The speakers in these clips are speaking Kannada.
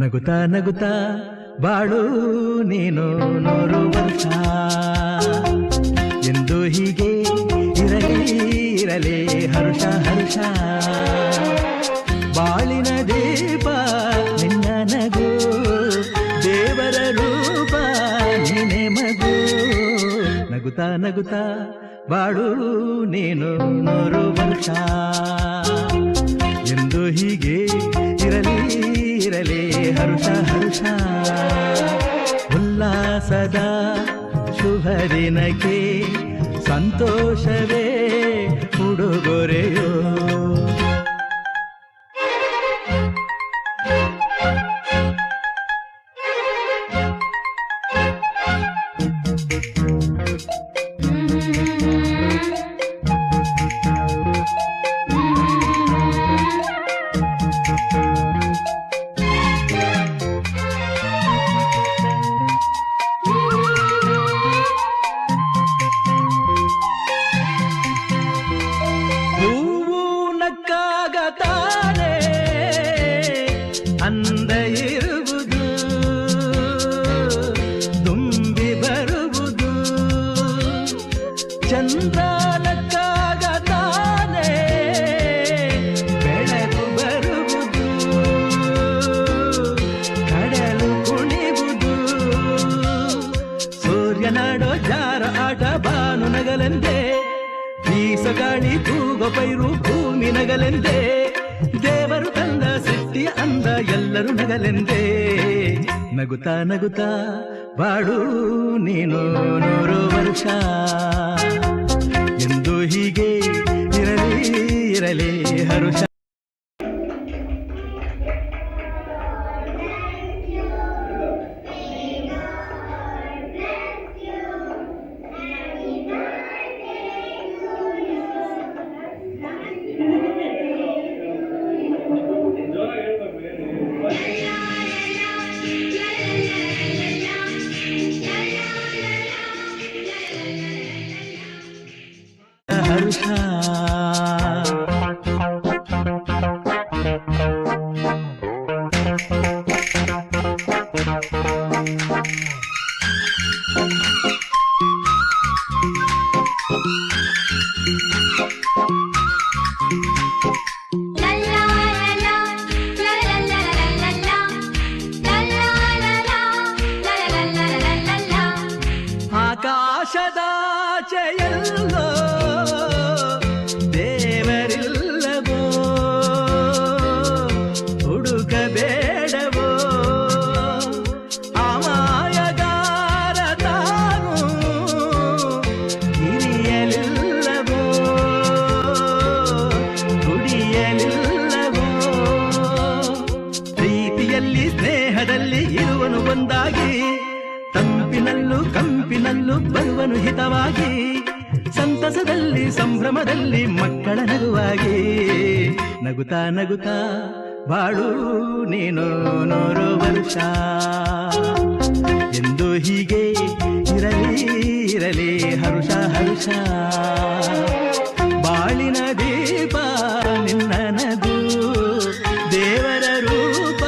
ನಗುತ್ತಾ ನಗುತ್ತಾ ಬಾಳು ನೀನು 100 ವರ್ಷ ಎಂದು ಹೀಗೆ ಇರಲಿ ಇರಲಿ ಹರುಷ ಹರುಷ ಬಾಳಿನ ದೀಪ ನಿನ್ನ ನಗು ದೇವರ ರೂಪ ನೀನೆ ಮಗು ನಗುತ್ತಾ ನಗುತ್ತಾ ಬಾಳು ನೀನು 100 ವರ್ಷ ಎಂದು ಹೀಗೆ ಇರಲಿ ಇರಲಿ ಹರುಷ ಹರುಷ ಉಲ್ಲಾಸದ ಶುಭ ದಿನಕ್ಕೆ ಸಂತೋಷವೇ ಉಡುಗೊರೆಯೋ ಅಂದ ಇರುವುದು ತುಂಬಿ ಬರುವುದು ಚಂದ್ರನಕ್ಕಾಗ ತಾನೇ ಬೆಳಕು ಬರುವುದು ಕಡಲು ಕುಣಿವುದು ಸೂರ್ಯನಾಡೋ ಜಾರ ಆಟ ಬಾನು ನಗಲೆಂದೇ ಬೀಸ ಗಾಳಿ ತೂಗೋ ಪೈರು ಭೂಮಿ ನಗಲೆಂದೇ ದೇವರು ತಂದ ಸೃಷ್ಟಿಯ ಅಂದ ಎಲ್ಲರೂ ನಗಲೆಂದೇ ನಗುತ್ತಾ ನಗುತ್ತಾ ಬಾಳು ನೀನು 100 ವರ್ಷ ಎಂದು ಹೀಗೆ ಇರಲಿ ಇರಲಿ ಹರುಷ ಹರುಷ ಆಕಾಶದಾಚೆಯಲ್ಲೋ ದೇವರಿಲ್ಲವೋ ಹುಡುಕಬೇಡವೋ ಅಮಾಯಗಾರ ತಾನು ಹಿರಿಯಲಿಲ್ಲವೋ ದುಡಿಯಲಿಲ್ಲವೋ ಪ್ರೀತಿಯಲ್ಲಿ ಸ್ನೇಹದಲ್ಲಿ ಇರುವನು ಒಂದಾಗಿ ತಂಪಿನಲ್ಲೂ ಕಂಪಿನಲ್ಲೂ ಬರುವನು ಹಿತವಾಗಿ ಸಂತಸದಲ್ಲಿ ಸಂಭ್ರಮದಲ್ಲಿ ಮಕ್ಕಳ ನಗುವಾಗಿ ನಗುತ್ತಾ ನಗುತ್ತಾ ಬಾಳು ನೀನು 100 ವರ್ಷ ಎಂದು ಹೀಗೆ ಇರಲಿ ಇರಲಿ ಹರುಷ ಹರುಷ ಬಾಳಿನ ದೀಪ ನಿನ್ನ ನಗು ದೇವರ ರೂಪ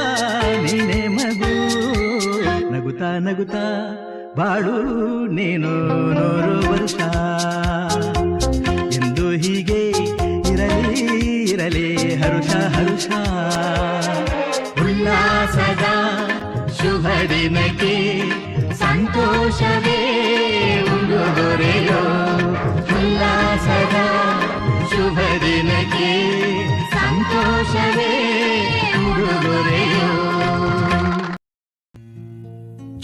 ನೀನೆ ಮಗು ನಗುತ್ತಾ ನಗುತ್ತಾ ಬಾಳು ನೀನು 100 ವರ್ಷ ಎಂದು ಹೀಗೆ ಇರಲಿ ಇರಲಿ ಹರುಷ ಹರುಷ ಉಲ್ಲಾಸದ ಶುಭ ದಿನಕ್ಕೆ ಸಂತೋಷವೇ ಉಡುಗೊರೆಯೋ ಉಲ್ಲಾಸದ ಶುಭ ದಿನಕ್ಕೆ ಸಂತೋಷವೇ ಉಡುಗೊರೆಯೋ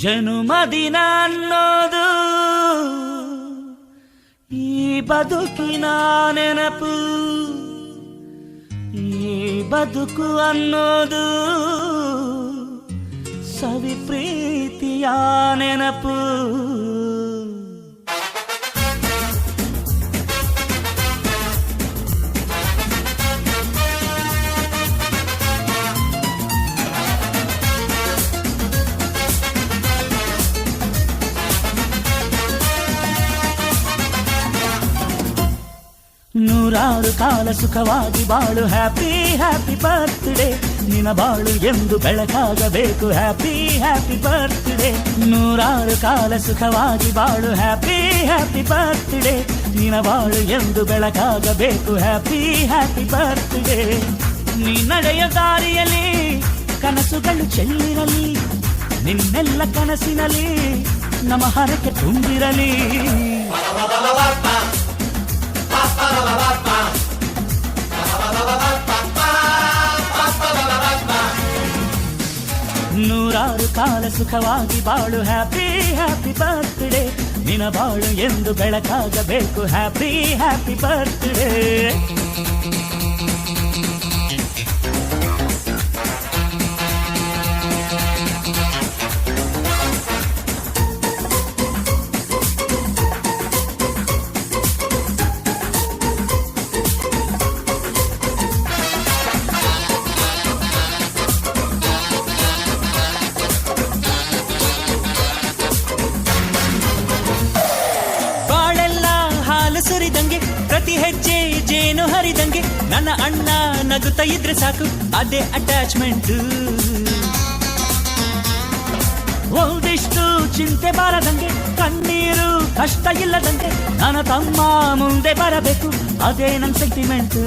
ಜನುಮದಿನ ಅನ್ನೋದು ಈ ಬದುಕಿನ ನೆನಪು ಈ ಬದುಕು ಅನ್ನೋದು ಸವಿ ಪ್ರೀತಿಯ ನೆನಪು ನೂರಾರು ಕಾಲ ಸುಖವಾಗಿ ಬಾಳು ಹ್ಯಾಪಿ ಹ್ಯಾಪಿ ಬರ್ತ್ಡೇ ನಿನ ಬಾಳು ಎಂದು ಬೆಳಕಾಗಬೇಕು ಹ್ಯಾಪಿ ಹ್ಯಾಪಿ ಬರ್ತ್ಡೇ ನೂರಾರು ಕಾಲ ಸುಖವಾಗಿ ಬಾಳು ಹ್ಯಾಪಿ ಹ್ಯಾಪಿ ಬರ್ತ್ಡೇ ನಿನ ಬಾಳು ಎಂದು ಬೆಳಕಾಗಬೇಕು ಹ್ಯಾಪಿ ಹ್ಯಾಪಿ ಬರ್ತ್ಡೇ ನೀ ನಡೆಯ ದಾರಿಯಲ್ಲಿ ಕನಸುಗಳು ಚೆಲ್ಲಿರಲಿ ನಿನ್ನೆಲ್ಲ ಕನಸಿನಲ್ಲಿ ನಮ್ಮ ಹರಕೆ ತುಂಬಿರಲಿ ನೂರಾರು ಕಾಲ ಸುಖವಾಗಿ ಬಾಳು ಹ್ಯಾಪಿ ಹ್ಯಾಪಿ ಬರ್ತ್ಡೇ ನಿನ ಬಾಳು ಎಂದು ಬೆಳಕಾಗಬೇಕು ಹ್ಯಾಪಿ ಹ್ಯಾಪಿ ಬರ್ತ್ಡೇ ಸುರಿದಂಗೆ ಪ್ರತಿ ಹೆಜ್ಜೆ ಜೇನು ಹರಿದಂಗೆ ನನ್ನ ಅಣ್ಣ ನಗುತ್ತಾ ಇದ್ರೆ ಸಾಕು ಅದೇ ಅಟ್ಯಾಚ್ಮೆಂಟ್ ಒಂದಿಷ್ಟು ಚಿಂತೆ ಬಾರದಂಗೆ ಕಣ್ಣೀರು ಕಷ್ಟ ಇಲ್ಲದಂಗೆ ನನ್ನ ತಮ್ಮ ಮುಂದೆ ಬರಬೇಕು ಅದೇ ನನ್ನ ಸೆಂಟಿಮೆಂಟ್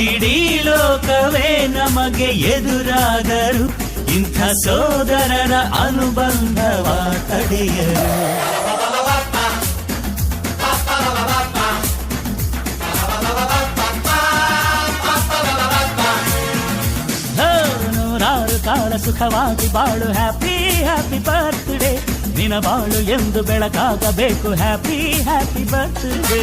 ಇಡೀ ಲೋಕವೇ ನಮಗೆ ಎದುರಾದರು ಇಂಥ ಸೋದರರ ಅನುಬಂಧವ ತಡೆಯರು ನೂರಾರು ಕಾಲ ಸುಖವಾಗಿ ಬಾಳು ಹ್ಯಾಪಿ ಹ್ಯಾಪಿ ಬರ್ತ್ಡೇ ನಿನ ಬಾಳು ಎಂದು ಬೆಳಕಾಗಬೇಕು ಹ್ಯಾಪಿ ಹ್ಯಾಪಿ ಬರ್ತ್ಡೇ